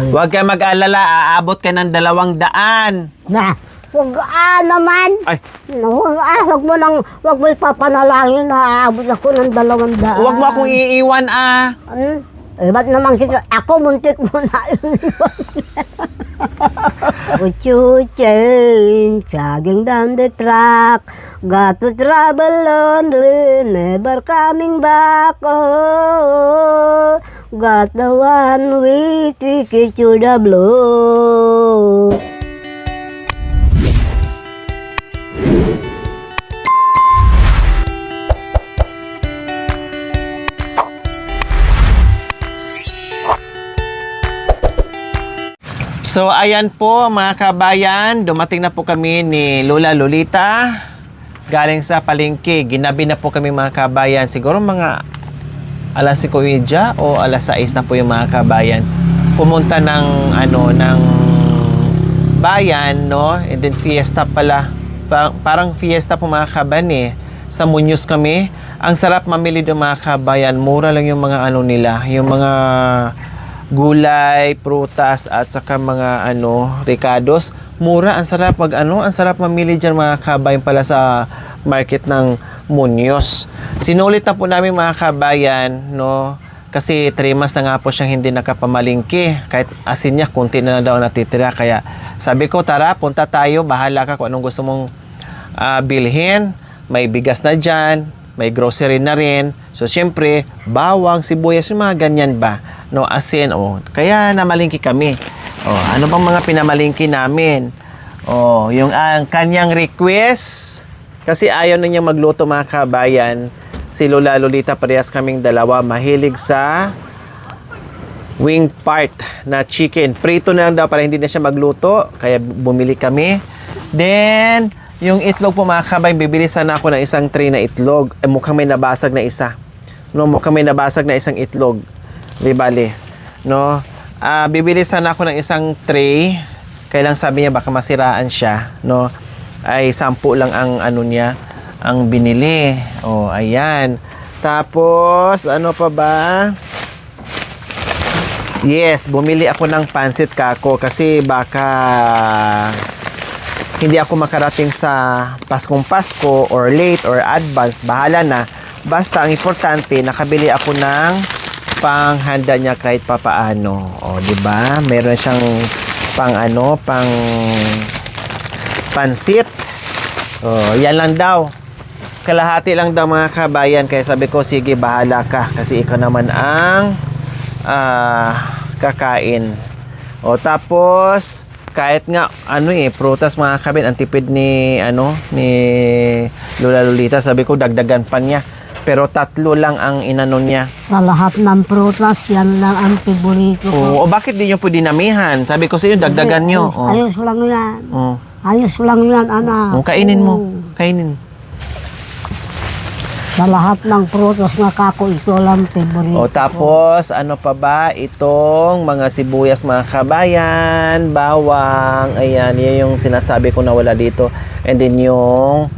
Huwag ka mag-alala, aabot ka ng 200. Na, huwag naman. Ay, Huwag mo ipapanalangin na aabot ako ng 200. huwag mo akong iiwan Ba't naman kita? Ako, muntik mo na. Would you change, jogging down the track, got to travel lonely, never coming back, oh, got the one-way ticket to the blue. So, ayan po mga kabayan, dumating na po kami ni Lola Lolita galing sa palengke. Ginabi na po kami mga kabayan. Siguro mga alas 5:30 o alas 6 na po yung mga kabayan. Pumunta ng bayan, no? And then fiesta pala. Parang fiesta po mga kabayan eh. Sa Muñoz kami. Ang sarap mamili doon mga kabayan. Mura lang yung mga nila, yung mga gulay, prutas at saka mga ricados. Mura, ang sarap ang sarap mamili diyan mga kabayan pala sa market ng Muñoz. Sinulit na po namin mga kabayan, no? Kasi 3 months na nga po siyang hindi nakapamalingki. Kahit asin niya, kunti na daw natitira. Kaya sabi ko, tara, punta tayo. Bahala ka kung anong gusto mong bilhin. May bigas na dyan, may grocery na rin. So, syempre, bawang, sibuyas, yung mga ganyan ba? No, asin, kaya namalingki kami. Ano bang mga pinamalingki namin? Yung ang kanyang request, kasi ayaw na niya magluto mga kabayan. Si Lola Lolita, parehas kaming dalawa, mahilig sa wing part na chicken. Prito na lang daw para hindi na siya magluto, kaya bumili kami. Then, yung itlog po mga kabayan, bibili sana ako ng isang tray na itlog. Mukhang may nabasag na isa. No, mukhang may nabasag na isang itlog. Di bali, no? Bibili sana ako ng isang tray. Kailang sabi niya baka masiraan siya, no? Ay 10 lang ang niya, ang binili. Ayan. Tapos ano pa ba? Yes, bumili ako ng pansit kako kasi baka hindi ako makarating sa Paskong Pasko or late or advance, bahala na. Basta ang importante, nakabili ako ng panghanda niya kahit papaano. Di ba? Meron siyang pang pansit. Yan lang daw. Kalahati lang daw mga kabayan. Kaya sabi ko, sige, bahala ka. Kasi ikaw naman ang kakain. Tapos, kahit nga, prutas mga kabayan, ang tipid ni Lola Lolita. Sabi ko, dagdagan pa niya. Pero 3 lang ang inano niya. Sa lahat ng prutas, yan lang ang paborito ko. Bakit di nyo po dinamihan? Sabi ko sa iyo, dagdagan nyo. Ayos lang yan. Ayos lang yan, anak. Kainin mo. Kainin. Sa lahat ng prutas na kako, ito lang paborito tapos, ano pa ba? Itong mga sibuyas mga kabayan, bawang, ayan, yan yung sinasabi ko na wala dito. And then yung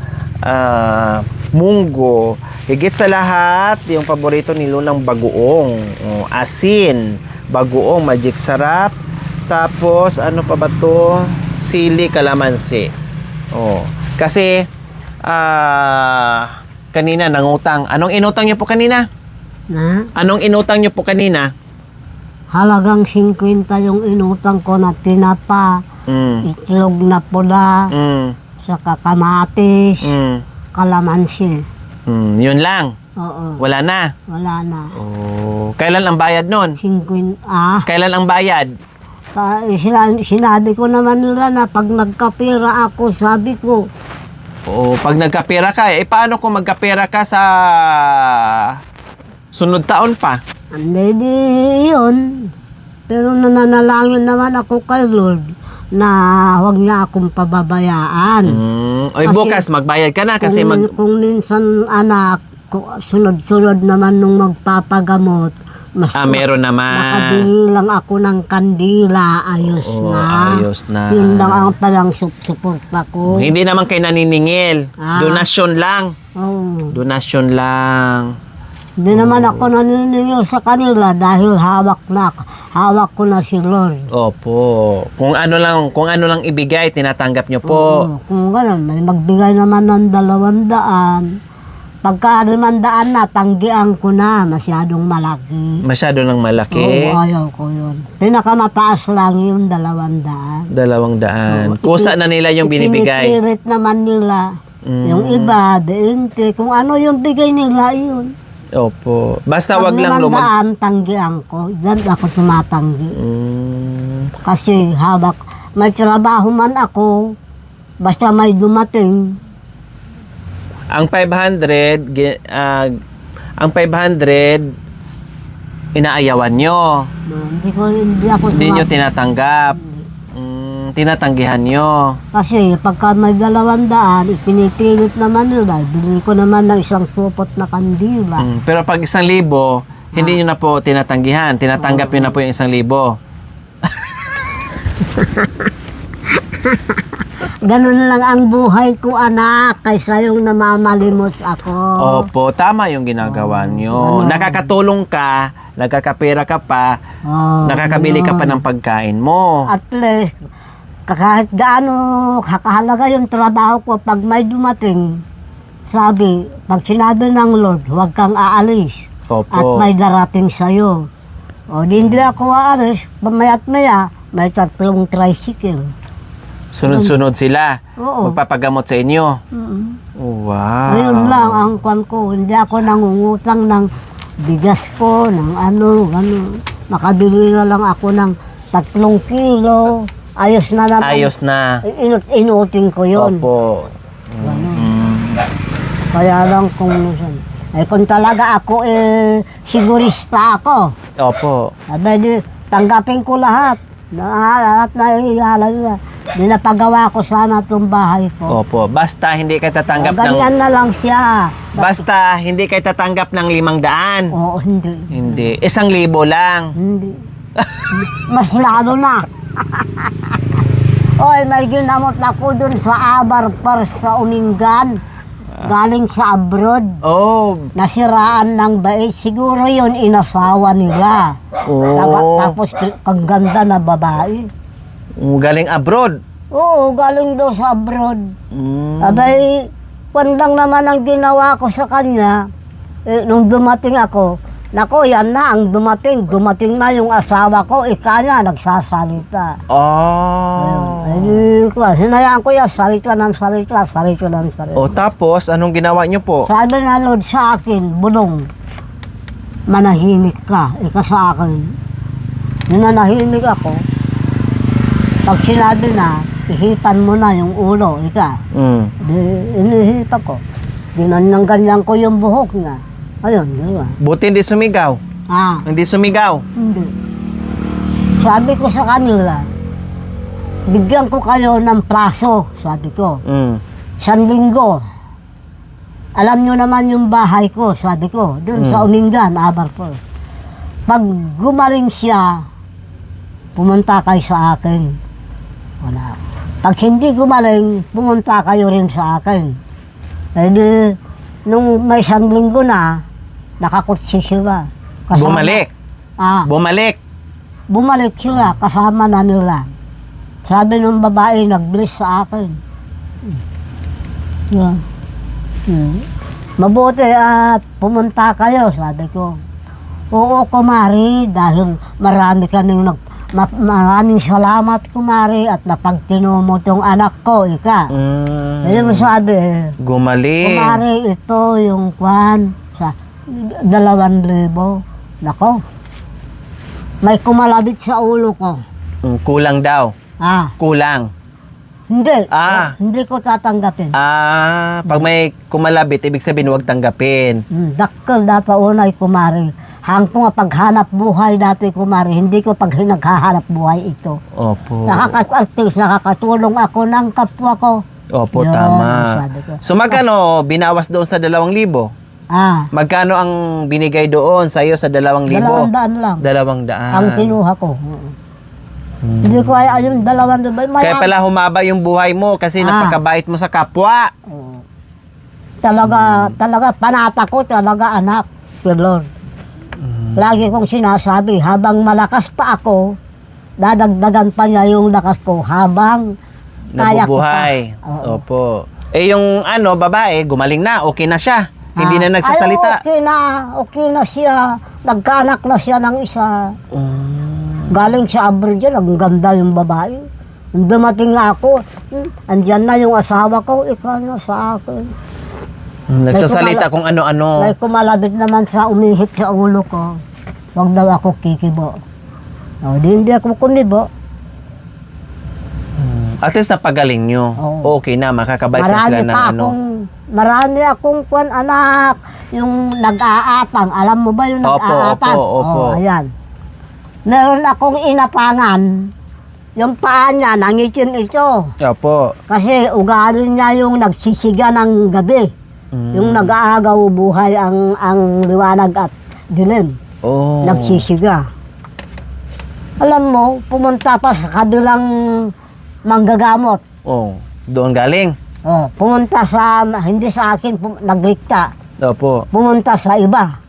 munggo. Higit sa lahat, yung paborito ni Lunang bagoong. Asin, bagoong, magic sarap. Tapos, ano pa ba to? Sili, kalamansi. Kasi, kanina nangutang. Anong inutang niyo po kanina? Anong inutang niyo po kanina? Halagang 50 yung inutang ko na tinapa, itlog na pula, saka kamatis, kalamansi. Yun lang. Oo. Wala na. Wala na. Kailan ang bayad nun? 50. Kailan ang bayad? Sinabi ko naman nila na pag nagkapira ako, sabi ko. Pag nagkapira ka, paano kung magkapira ka sa sunod taon pa? Hindi yun. Pero nananalangin naman ako kay Lord na huwag niya akong pababayaan. Bukas magbayad ka na kasi kung minsan anak, sunod-sunod naman nung magpapagamot, meron naman. Nakabili lang ako ng kandila, ayos na. Ayos na. Yun lang ang palang suporta ko. Hindi naman kayo naniningil. Donasyon lang. Donasyon lang. Hindi naman ako naniningil sa kanila dahil hawak na hawak ko na si Lord. Opo. Kung ano lang ibigay, tinatanggap nyo po. Oo, kung gano'n, may magbigay naman ng 200. Pagka 500 na, tanggian ko na, masyadong malaki. Masyado ng malaki. Oo, ayaw ko yun. Pinakamataas lang yung 200. 200. Kusa na nila yung binibigay. Ipinipirit naman nila. Mm. Yung iba, deinte, kung ano yung bigay nila, yun. Opo. Basta Pag wag lang 500, tanggian ko. Diyan ako tumatanggi. Kasi habak, may trabaho man ako, basta may dumating. Ang 500, ang 500, inaayawan nyo. Hindi ako Hindi nyo tinatanggap. Tinatanggihan nyo. Kasi pagka may 200, ipinipilit naman nila. Bili ko naman ng isang supot na kandila. Pero pag 1,000, hindi nyo na po tinatanggihan. Tinatanggap nyo na po yung 1,000. Ganun lang ang buhay ko, anak, kaysa yung namamalimos ako. Opo, tama yung ginagawa nyo. Nakakatulong ka, nagkakapera ka pa, Oh, nakakabili ka pa ng pagkain mo. at least, kahit gaano kakahalaga yung trabaho ko, pag may dumating, sabi, pag sinabi ng Lord, huwag kang aalis. At Opo. may darating sa'yo. O, di hindi ako aalis, pamaya't maya, may 3 tricycle. Sunod-sunod sila. Oo. Magpapagamot sa inyo. Mm. Wow. Ayun lang ang kwan ko. Hindi ako nangungutang ng bigas ko, ng ano. Makabili na lang ako ng 3 kilo. Ayos na naman. Ayos na. Inuting ko yun. Opo. Kaya lang kung talaga ako sigurista ako. Opo. Sabi, tanggapin ko lahat. Lahat na ihalan nila. Dinapagawa ko sana itong bahay ko. Opo. Basta hindi ka tatanggap ng... Ganyan na lang siya. Basta hindi ka tatanggap ng 500. Oo, hindi. Hindi. 1,000 lang. Hindi. Mas lalo na. Oy, may ginamot ako dun sa Abarpar sa Umingan. Galing sa abroad. Oh. Nasiraan ng bait. Siguro yun inasawa nila. Oh. Tapos ang ganda na babae. Galing abroad. Oo, galing daw sa abroad. Abay, kwan lang naman ang ginawa ko sa kanya. Nung dumating ako, nako, yan na ang dumating. Dumating na yung asawa ko, kanya nagsasalita. Oh. Hinayaan ko yan, salita ng salita. O tapos, anong ginawa nyo po? Sabi na Lord sa akin, bulong, manahimik ka, sa akin. Nanahimik ako. Pag sinabi na, ihipan mo na yung ulo, Di, inihipan ko. Ganyan ko yung buhok niya. Ayun, di ba? Buti hindi sumigaw. Hindi sumigaw. Hindi. Sabi ko sa kanila, bigyan ko kayo ng plaso, sabi ko. 1 linggo. Alam nyo naman yung bahay ko, sabi ko, doon sa Umingan, Abarpar. Pag gumaling siya, pumunta kayo sa akin. Wala. Pag hindi gumaling, pumunta kayo rin sa akin. Eh nung may 1 linggo na, nakakutsi siya. Bumalik. Bumalik. Bumalik siya, kasama na nila. Sabi ng babae, nag-bless sa akin. Yeah. Mabuti at pumunta kayo, sabi ko. Oo, kumari, dahil maraming salamat, kumari, at napagtino mo tong anak ko, Hindi mo sabi, Gumaling. kumari, ito yung kwan sa 2,000. Nako, may kumalabit sa ulo ko. Kulang daw. Kulang. Hindi. Ah. Hindi ko tatanggapin. Pag may kumalabit, ibig sabihin huwag tanggapin. Dakkel dapat unay kumari. Hangtong paghanap buhay dati kumari, hindi ko pag naghahanap buhay ito. Opo. Nakakatulong ako ng kapwa ko. Opo, Yun, tama. sabi ko. So magkano binawas doon sa 2,000? Magkano ang binigay doon sa iyo sa 2,000? 200 lang. 200. Ang kinuha ko. Hindi ko ay yung 200. Kaya pala humaba yung buhay mo kasi napakabait mo sa kapwa. Talaga panata ko, talaga anak. Good Lord. Lagi kong sinasabi, habang malakas pa ako, dadagdagan pa niya yung lakas ko habang kaya ko pa. Nabubuhay. Oo. Opo. Eh yung babae, gumaling na, okay na siya. Hindi na nagsasalita. Ay, okay na siya. Nagkaanak na siya ng isa. Galing sa abroad dyan, ang ganda yung babae. Nung dumating nga ako, andyan na yung asawa ko, ikaw na sa akin. Nagsasalita kung ano-ano. May kumalabit naman sa umihip sa ulo ko. Huwag daw ako kikibo. Hindi ako kumibo. At least napagaling nyo. Oo. Okay na, makakabalik na sila ng ano. Marami akong anak, yung nag-aatang. Alam mo ba yung nag-aatang? Opo. Ayan. Meron akong inapangan. Yung paa niya, nangitin ito. Opo. Kasi ugali niya yung nagsisiga ng gabi. Yung nag-aagaw buhay ang liwanag at dilim. Oh. Nagsisiga. Alam mo, pumunta pa sa kabilang manggagamot. Oh, doon galing. Pumunta sa, hindi sa akin, naglikta. Opo. Pumunta sa iba.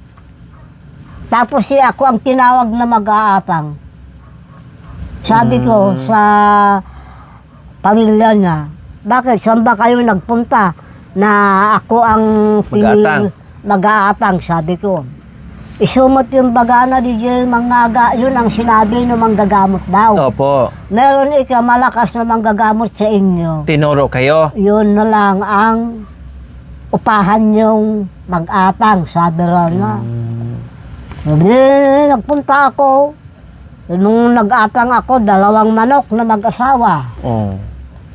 Tapos ako ang tinawag na mag-aatang. Sabi ko sa pamilya niya, bakit? Saan ba kayo nagpunta na ako ang mag-aatang? Sabi ko. Isumot yung bagana di mangaga, yun ang sinabi ng manggagamot daw. Opo. Meron malakas na manggagamot sa inyo. Tinuro kayo? Yun na lang ang upahan yung mag-atang, sabi raw na. Nagpunta ako. Nung nag-atang ako, 2 manok na mag-asawa. Oh.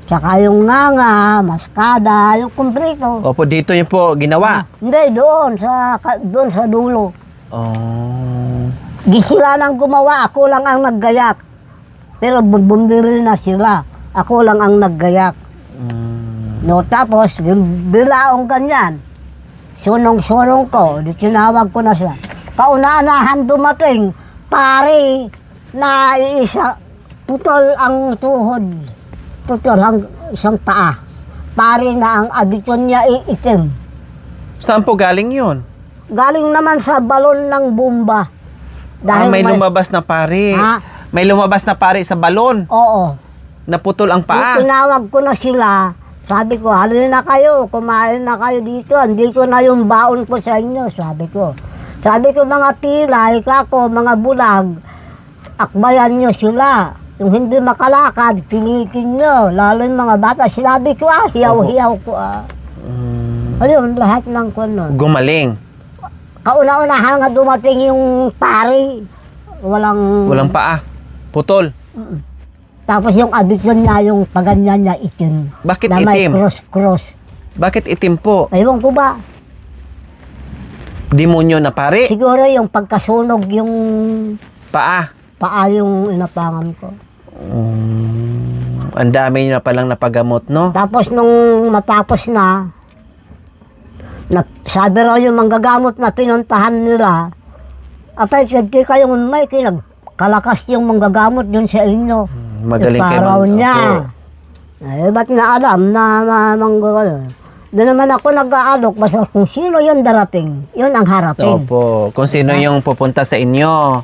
Tsaka yung nganga, maskada, yung kumplito. Opo, dito yun po ginawa? Hindi, doon sa dulo. Oh. Sila nang gumawa, ako lang ang naggayak. Pero bumili na sila. Ako lang ang naggayak. No, tapos, bilaong ganyan. Sunong-sunong ko, di tinawag ko na siya. Kauna-anahan dumating, pare na isa, putol ang tuhod. Putol ang isang paa. Pare na ang adikon niya itim. Saan po galing yun? Galing naman sa balon ng bomba. May lumabas na pare. Ha? May lumabas na pare sa balon. Oo. Naputol ang paa. Nung tinawag ko na sila, sabi ko, halin na kayo, kumain na kayo dito. Andito na yung baon ko sa inyo, sabi ko. Sabi ko, mga pilay, kako, mga bulag, akbayan nyo sila. Yung hindi makalakad, pilikin nyo. Lalo yung mga bata, sinabi ko, hiyaw-hiyaw ko. Ayun, lahat lang ko nun. Gumaling. Kauna-unahan nga dumating yung pari. Walang paa. Putol. Tapos yung addiction niya, yung paganyan niya itim. Bakit na may itim? cross. Bakit itim po? Ewan ko ba? Demonyo na pare? Siguro yung pagkasunog yung Paa. paa yung inapangan ko. Ang dami na palang napagamot, no? Tapos nung matapos na, sabi raw yung manggagamot na pinuntahan nila, atay, sige kayong may kalakas yung manggagamot yun sa inyo. Magaling kayo. Iparaw niya. Ba't na alam na manggagamot? Doon naman ako nag-aalok, basta kung sino yung darating, yun ang harapin. Opo. Kung sino yung pupunta sa inyo.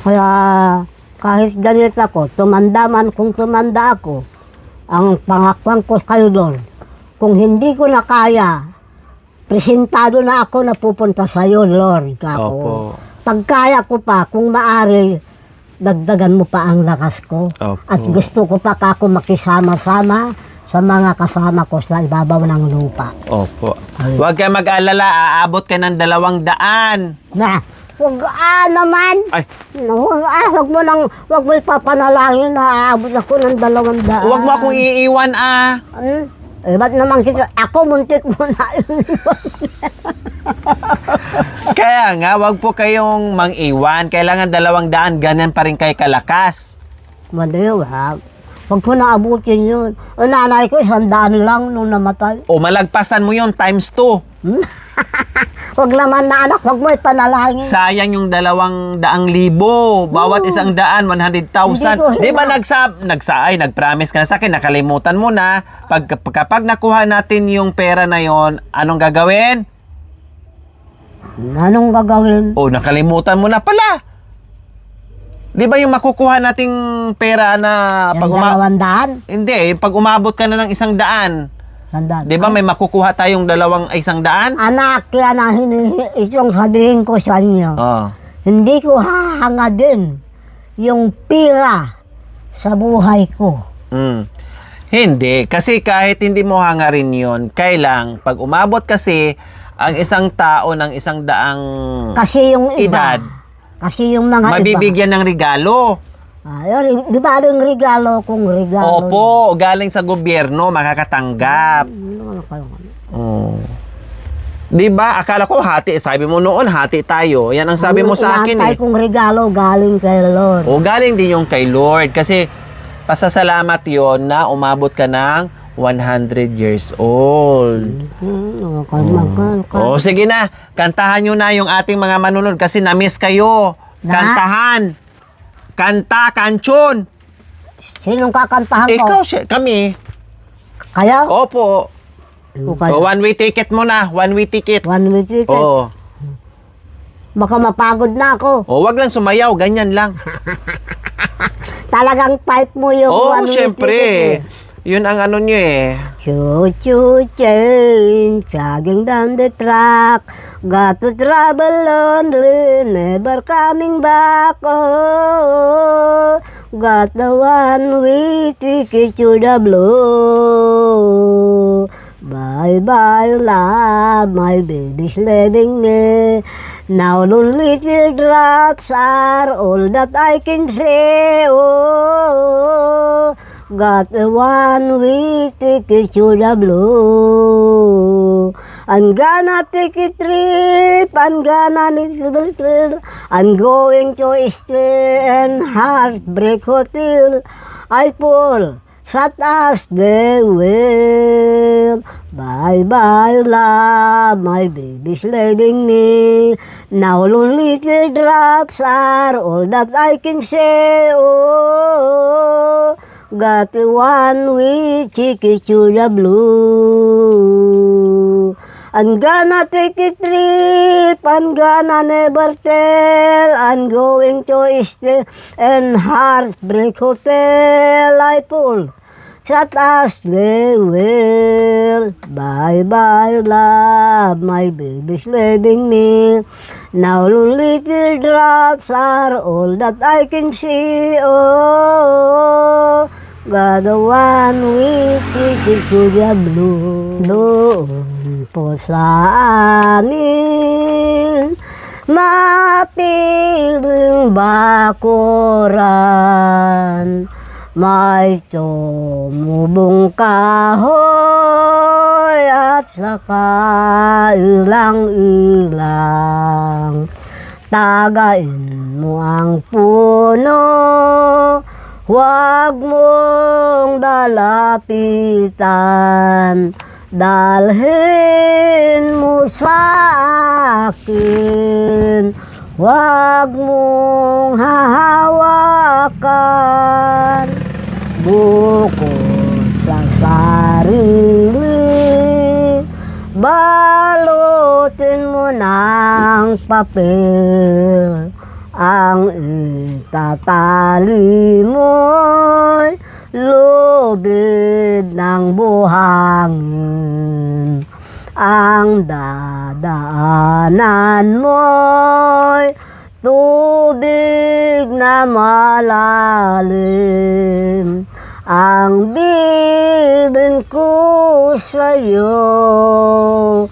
Kaya kahit ganit ako, tumanda man kung tumanda ako, ang pangakwan ko kayo doon, kung hindi ko na kaya, presentado na ako na pupunta sa iyo, Lord. Kako. Opo. Pag kaya ko pa, kung maari, dagdagan mo pa ang lakas ko. Opo. At gusto ko pa kako makisama-sama sa mga kasama ko sa ibabaw ng lupa. Opo. Huwag kayo mag-alala, aabot ka ng 200. Na, huwag naman. Ay. Huwag mo ipapanalangin na aabot ako ng 200. Huwag mo akong iiwan, Ba't naman ako muntik mo na. Kaya nga, wag po kayong mang-iwan. Kailangan 200, ganyan pa rin kayo kalakas. Madali, huwag ko na abutin yun. Nanay ko, 100 lang nung namatay. O malagpasan mo yun, times 2. Huwag naman na anak, huwag mo ipanalangin. Sayang yung 200,000. Bawat isang daan, 100,000. Di ba nag-promise ka na sa akin, nakalimutan mo na. Kapag nakuha natin yung pera na yon, anong gagawin? Anong gagawin? Oh, nakalimutan mo na pala. Di ba yung makukuha nating pera na pag Yung 200? Hindi, yung pag umabot ka na ng 100. Sandaan. Di ba may makukuha tayong 100? Anak, yan ang itong sabihin ko sa inyo. Oh. Hindi ko hahangadin yung pira sa buhay ko. Mm. Hindi, kasi kahit hindi mo hangarin yon, kailang pag umabot kasi ang isang tao ng 100 Kasi yung iba, edad, kasi yung mga mabibigyan ng regalo. Ayun, di ba yung regalo kung regalo? Opo, galing sa gobyerno, makakatanggap. Ano kayo? Oh. Di ba? Akala ko hati. Sabi mo noon, hati tayo. Yan ang sabi mo sa akin eh. Kung regalo galing kay Lord. O, galing din yung kay Lord. Kasi, pasasalamat yon na umabot ka ng 100 years old. O, sige na. Kantahan nyo na yung ating mga manunod kasi na-miss kayo. Kantahan. Kanta, kanchon. Sinong kakantahan ko? Ikaw, kami. Kaya? Opo. O kaya? O, one-way ticket mo na. One-way ticket. One way ticket. Oo. Baka mapagod na ako. O, wag lang sumayaw. Ganyan lang. Talagang type mo yung Oo, one way syempre. ticket. Yun ang ano nyo eh. Choo-choo train, chugging down the track. Got to travel lonely, never coming back. Oh, got the one-way ticket to the blue. Bye-bye, love, my baby's leaving me. Now lonely teardrops are all that I can say. Oh, got a one-way ticket to the blue. I'm gonna take a trip, I'm gonna need a trip. I'm going to stay in Heartbreak Hotel. I pull, shut us the will. Bye-bye, love, my baby's leaving me. Now lonely teardrops are all that I can say. Oh, got a one-way ticket to the blue. I'm gonna take a trip, I'm gonna never tell. I'm going to stay in Heartbreak Hotel. I pull, shut us the will. Bye-bye, love, my baby's leaving me. Now lonely teardrops are all that I can see. Oh, got a one-way ticket to the blue. Doon po sa amin, mapiling bakuran. May tumubong kahoy at saka ilang-ilang. Tagain mo ang puno, huwag mong dalapitan. Dalhin mo sa akin, huwag mong hahawakan. Bukod sa sarili, balutin mo ng papel. Ang itatali mo'y lubid ng buhangin. Ang dadaanan mo'y tubig na malalim. Ang bibig ko sa'yo,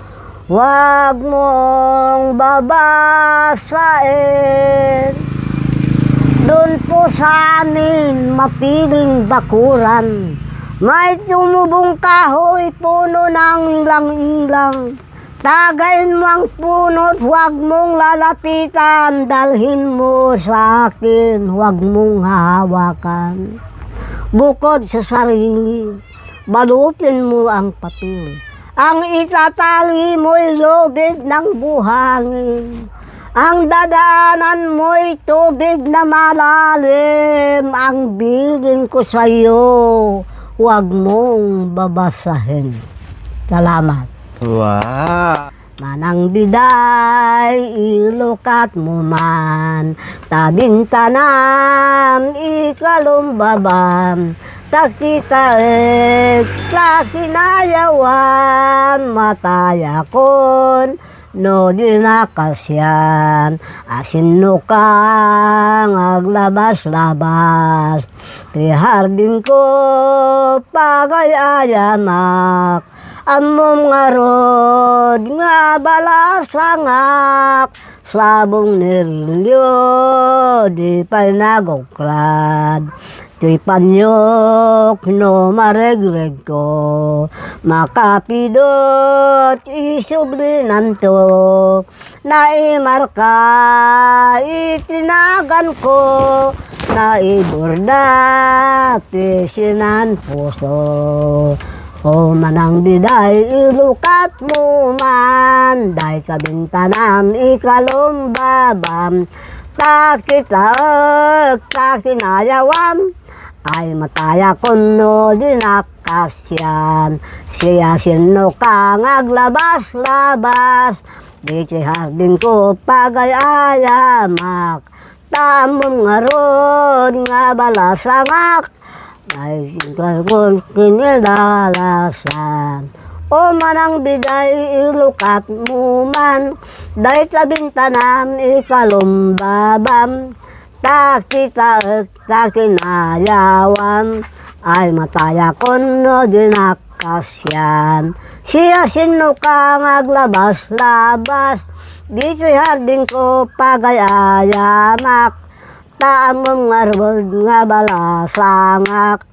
huwag mong babasain. Doon po sa amin, mapiling bakuran. May tumubong kahoy, puno ng ilang-ilang. Tagain mo ang puno't huwag mong lalapitan. Dalhin mo sa akin, huwag mong hahawakan. Bukod sa sarili, balutin mo ang papel. Ang itatali mo'y lubid ng buhangin. Ang dadaanan mo'y tubig na malalim. Ang bilin ko sa'yo, huwag mong babasahin. Salamat. Wow. Manang biday, ilukat mo man, tabing tanam, ikalumbabam, takitaek, takinayawan, matayakon, no dinakasyan, asin no kang aglabas-labas, tihardin ko pagayayamak, amom nga rod nga balasangak, sabong nirlyo, di pa'y nagokrad. Tuy panyok no maregreg ko, makapidot isublinan to, naimarka itinagan ko, naiburda pisinan puso. O manang biday, ilukat mo man, day kabintanam, ikalumbabam, takitaek, takinayawam, ay mataya kuno dinakasyan, siya sino kang aglabas-labas, di hardin ko pagayayamak, tamong nga ron nga balasangak, ay kung kinilalasan. O manang biday, ilukat mo man, day tabintanam, ikalumbabam, takitaek, takinayawan, ay mataya kuno dinakasyan. Siya sino kang aglabas-labas, di hardin ko pagayayamak, tamong nga rod nga balasangak,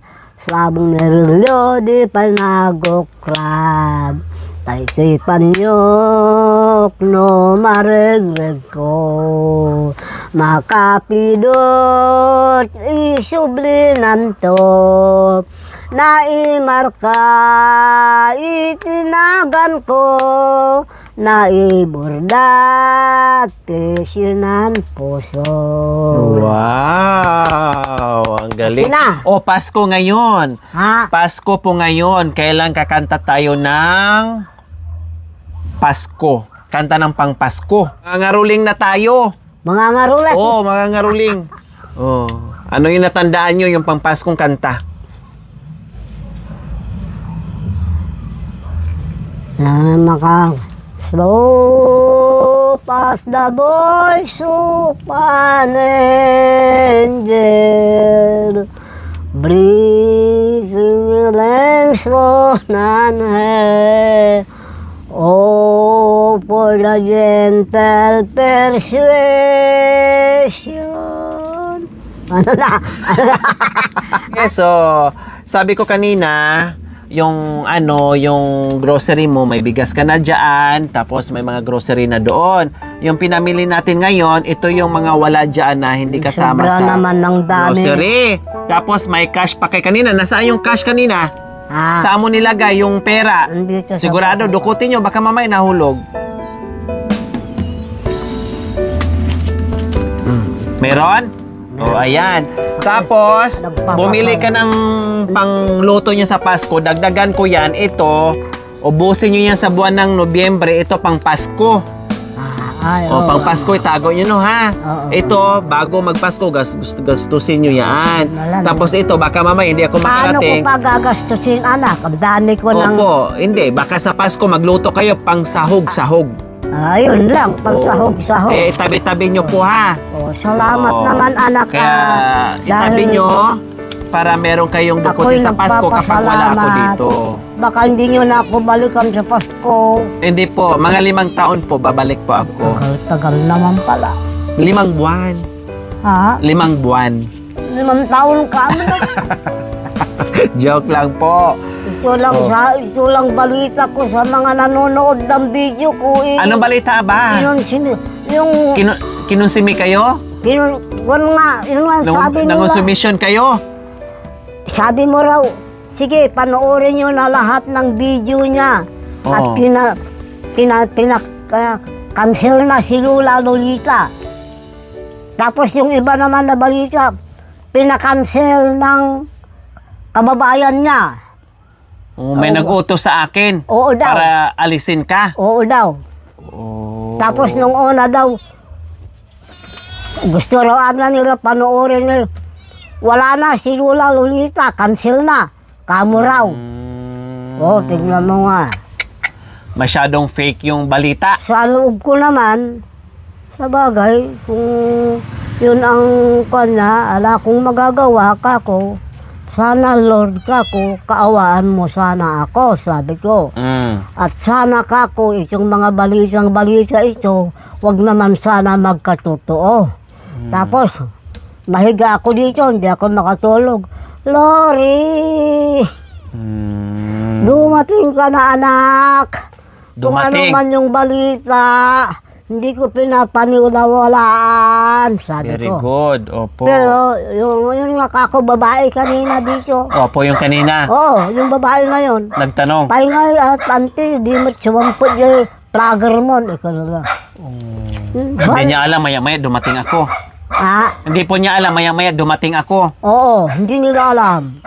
sabong nirlyo di panagokrad. Tayti panyok no maregreg ko, makapidot isublinan to, naimarka itinagan ko, naiburda pisinan puso. Wow! Ang galing. Na. O, Pasko ngayon. Ha? Pasko po ngayon. Kailan kakanta tayo ng Pasko? Kanta ng pang-Pasko. Mga ngaruling na tayo. Mga ngarulat. Oo, mga ngaruling. Oh. Ano yung natandaan nyo yung pang-Paskong kanta? Slow past the voice of an angel, breathing lengths on an air. Oh, for the gentle persuasion. Ano na? Yes, so, sabi ko kanina, yung grocery mo, may bigas ka na dyan, tapos may mga grocery na doon. Yung pinamili natin ngayon, ito yung mga wala dyan na hindi kasama Sobra sa naman ng dami. grocery. Tapos may cash pa kay kanina. Nasaan yung cash kanina? Saan mo nilagay yung pera? Andito sa Sigurado, baba. dukutin nyo, baka mamay nahulog. Meron? O, ayan. Tapos, bumili ka ng pangluto nyo sa Pasko. Dagdagan ko yan. Ito, ubusin nyo yan sa buwan ng Nobyembre. Ito, pang Pasko. O, pang Pasko, itago nyo no, ha? Oo. Ito, bago magpasko, gastusin nyo yan. Tapos ito, baka mamay hindi ako Paano ko makarating. pa gagastusin, anak? Ang dami ko ng... Opo, hindi. Baka sa Pasko, magluto kayo pang sahog-sahog. Ayun lang, pagsahog-sahog. Eh, tabi-tabi nyo po, ha? Oh, salamat Oo. naman, anak. Kaya, itabi dahil nyo para meron kayong dukutin ako'y sa Pasko kapag wala ako dito. Baka hindi nyo na ako balikan sa Pasko. Hindi po, mga 5 taon po, babalik po ako. Tagal naman pala. 5 buwan. Ha? 5 buwan. 5 taon ka na. Joke lang po. Ito lang, ito lang balita ko sa mga nanonood ng video ko. Anong balita ba? Yung Kinunsimi kayo? yun nga sabi mo Nangonsumisyon kayo? sabi mo raw, sige, panoorin nyo na lahat ng video niya. At Oo. cancel na si Lula Lolita. Tapos yung iba naman na balita, pinakancel ng kababayan niya. May nag-utos sa akin Oo daw. para alisin ka. Oo daw. Tapos nung una daw, gusto raw nila panoorin nila. Wala na, si Lola Lolita, cancel na. Kamo raw. Tignan mo nga. Masyadong fake yung balita. Sa loob ko naman, sa bagay, kung yun ang kanya, ala kung magagawa ka ko, sana Lord ka ko, kaawaan mo sana ako, sabi ko. At sana ka ko, itong mga balita ito, wag naman sana magkatotoo. Tapos, mahiga ako dito, hindi ako makatulog. Lori! Dumating ka na, anak. Kung ano Dumating. man yung balita, hindi ko pinapaniwalaan, sabi Very ko. good. Opo. Pero yung nakako babae kanina dito. Opo, yung kanina. Oo, yung babae na yun. Nagtanong. Paingay at ante, di mo siwampot yung plugger mo. Ikaw na. Hindi niya alam, maya-maya dumating ako. Hindi po niya alam, maya-maya dumating ako. Oo, hindi nila alam.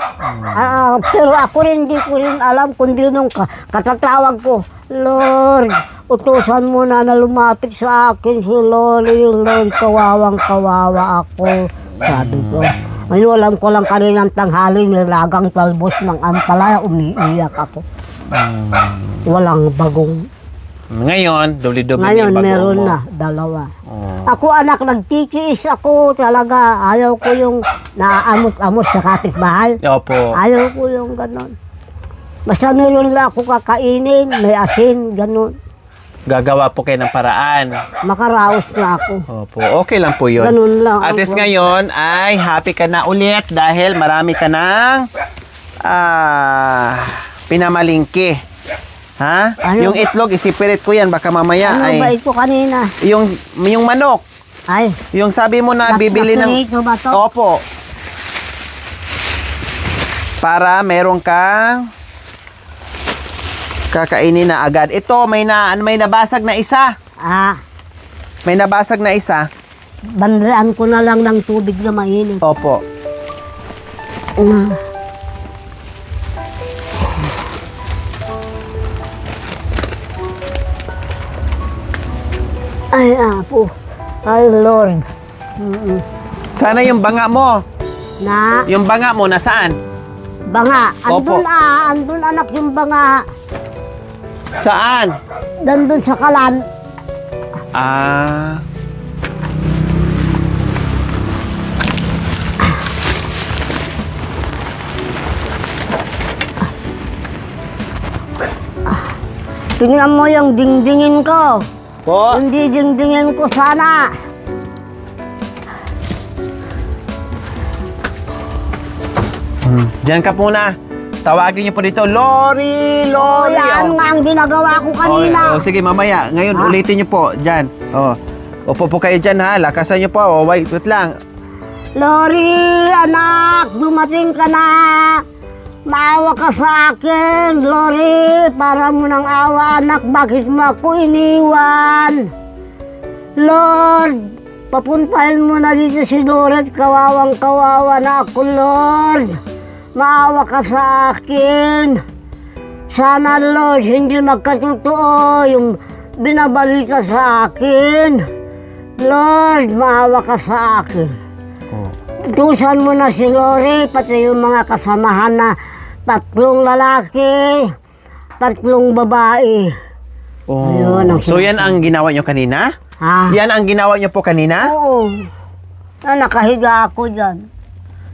Pero ako rin, hindi ko rin alam, kundi nung katatawag ko, Lord, utusan mo na lumapit sa akin si Loli, Lord, kawawang-kawawa ako. Sabi ko. Ngayon, alam ko lang kaninang tanghali, nilagang talbos ng ampalaya, umiiyak ako. Walang bagong. Ngayon, duli-duli Ngayon, yung bago meron mo. na, dalawa. Ako anak, nagtitiis ako talaga. Ayaw ko yung naamot-amot sa kapitbahay. Opo. Ayaw ko yung ganon. Basta meron lang ako kakainin, may asin, ganon. Gagawa po kayo ng paraan. Makaraos na ako. Opo, okay lang po yun. Ganun lang. At least ngayon ay happy ka na ulit dahil marami ka ng pinamalingki. Ha? Ano Yung ba? itlog, isipirit ko yan. Baka mamaya Ano ay... ba ito kanina? Yung manok. Ay, Yung sabi mo na bibili ng... Ito ba to? Opo. Para meron kang kakainin na agad. Ito, may nabasag na isa. May nabasag na isa. Bandaan ko na lang ng tubig na mainit. Opo. Ay, apo. Ay, Lord. Sana yung banga mo. Na, Yung banga mo, nasaan? banga. Opo. Andun anak yung banga. Saan? Nandun sa kalan. Ah. Tingnan mo yung dingdingin ko. Po? Hindi dingdingin ko sana. Diyan ka po na. Tawagin niyo po dito, Lori, Lori. Yan nga ang ginagawa ko kanina. Sige, mamaya. Ngayon, ulitin niyo po. Diyan. Upo po kayo dyan, ha. Lakasan niyo po. Wait lang. Lori, anak, dumating ka na. Maawa ka sa akin, Lori. Para mo ng awa, anak. Bakit mo ako iniwan? Lord, papuntahin mo na dito si Doret. Kawawang-kawawa na ako, Lord. Maawa ka sa akin. Sana, Lord, hindi magkatotoo yung binabalita sa akin. Lord, maawa ka sa akin. Tusan mo na si Lori, pati yung mga kasamahan na 3 lalaki, 3 babae. Ayun, ang So, yan ang ginawa niyo kanina? Ha? Yan ang ginawa niyo po kanina? Oo. Nakahiga ako dyan.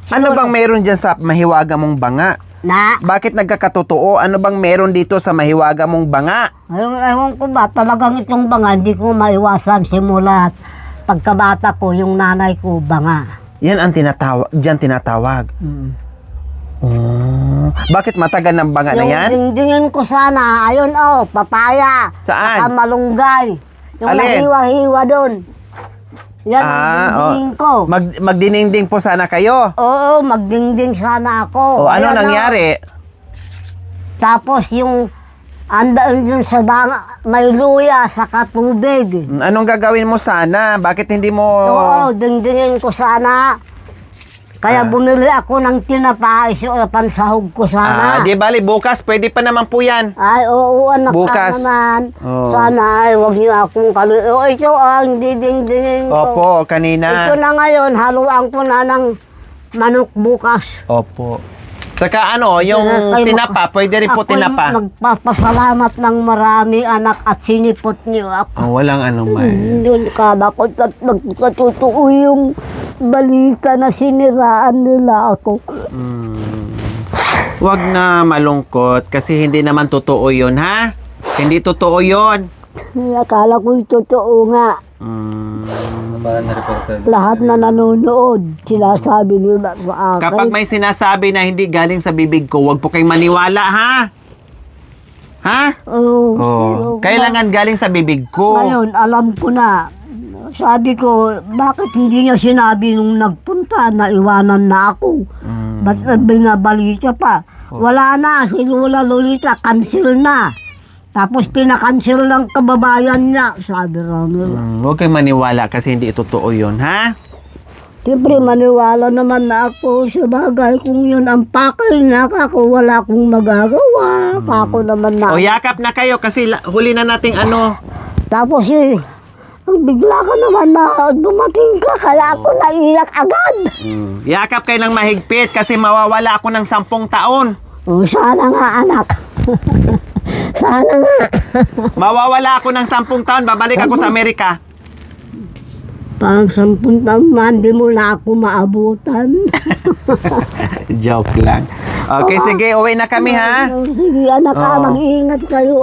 Ano bang meron dyan sa mahiwaga mong banga? Na, Bakit nagkakatotoo? Ano bang meron dito sa mahiwaga mong banga? ewan ko ba, talagang itong banga, hindi ko maiwasan simula pagkabata ko, yung nanay ko, banga. Yan ang tinatawag. Bakit matagal ng banga na yan? Yung dingdingin ko sana, ayun papaya. Saan? Saka malunggay. Yung Alin? nahiwa-hiwa doon. Yan ang dingdingin ko. Magdiningding po sana kayo. Oo, magdingding sana ako. Ano Ayan, nangyari? Tapos yung andaan dun sa banga, may luya sa katubig. Anong gagawin mo sana? Bakit hindi mo... Oo, dingdingin ko sana. Kaya bumili ako ng tinapa, pansahog ko sana. Di bali, bukas, pwede pa naman po yan. Ay, oo, anak Bukas. ka naman. Oo. Sana ay huwag niyo akong ito ang diding-dingin ko. Opo, kanina. Ito na ngayon, haluan ko na ng manok bukas. Opo. Saka yung Ay, tinapa, pwede rin po ako'y tinapa. nagpapasalamat ng marami, anak, at sinipot niyo ako. Walang anuman. Doon kala ko nagkatotoo yung balita na siniraan nila ako. Huwag na malungkot kasi hindi naman totoo yun, ha? Hindi totoo yun. Akala ko yung totoo nga. Lahat na nanonood, sinasabi nila sa akin. Kapag may sinasabi na hindi galing sa bibig ko, huwag po kayong maniwala, ha? Ha? Oo. Oh. Kailangan galing sa bibig ko. Ngayon, alam ko na. Sabi ko, bakit hindi niya sinabi nung nagpunta na iwanan na ako? Ba't binabalita pa? Wala na, si Lola Lolita, cancel na. Tapos pinakancel ng kababayan niya, sabi raw nila. Huwag kayong maniwala kasi hindi totoo yun, ha? Siyempre, maniwala naman na ako sa bagay kung yun ang pakay niya, kako wala akong magagawa, kako naman na. O yakap na kayo kasi huli na nating ano. Tapos ang bigla ka naman na dumating ka, kaya ako naiyak agad. Yakap kayo ng mahigpit kasi mawawala ako ng 10 taon. O, sana nga anak. Sana nga. Mawawala ako ng 10 taon, babalik ako sa Amerika. Pang 10 taon, di mo na ako maabutan. Joke lang. Okay, sige, uwi na kami, ha? Sige anak, mag-iingat kayo.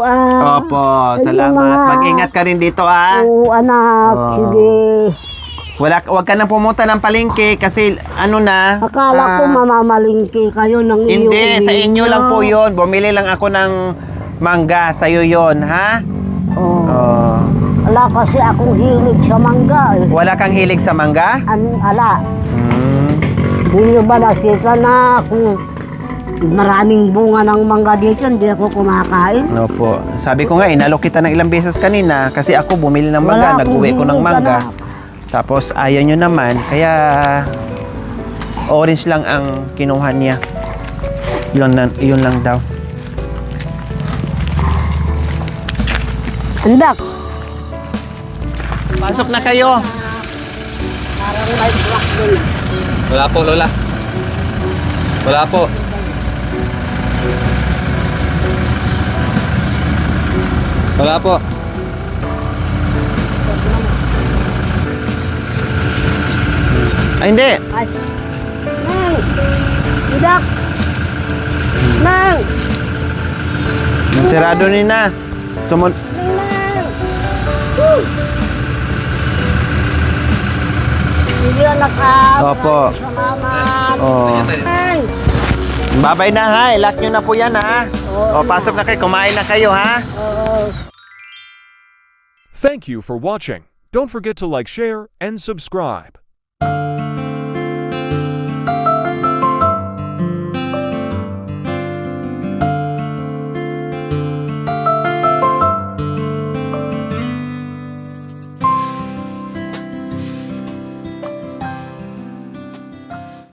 Opo, salamat. Mag-ingat ka rin dito, ha? Oo anak, sige. Wag ka nang pumunta ng palengke kasi ano na. Akala ko mamamalingki kayo ng iyo. Hindi, sa inyo lang po yun. Bumili lang ako ng mangga. Sa'yo yun, ha? Oo. Ala, kasi akong hilig sa mangga. Wala kang hilig sa mangga? Ala. Hindi nyo ba nakita na kung maraming bunga ng mangga dito, hindi ako kumakain? Opo. Sabi ko nga, inalok kita ng ilang beses kanina kasi ako bumili ng mangga. Wala, Nag-uwi ko ng kung mangga. hindi Tapos ayaw nyo naman, kaya orange lang ang kinuha niya. Yun lang daw. Andak. Pasok na kayo. Parang may black din. Wala po, Lola. Wala po. Wala po. Ay, hindi. Ay. Nang! Andak! Nang! Sirado ni na. Nang! Hindi na Opo. Salamat. Oh. Nang! Babay na, ha. Ilock nyo na po yan, ha. Oo. O, pasok na kayo. Kumain na kayo, ha. Oo. Thank you for watching. Don't forget to like, share, and subscribe.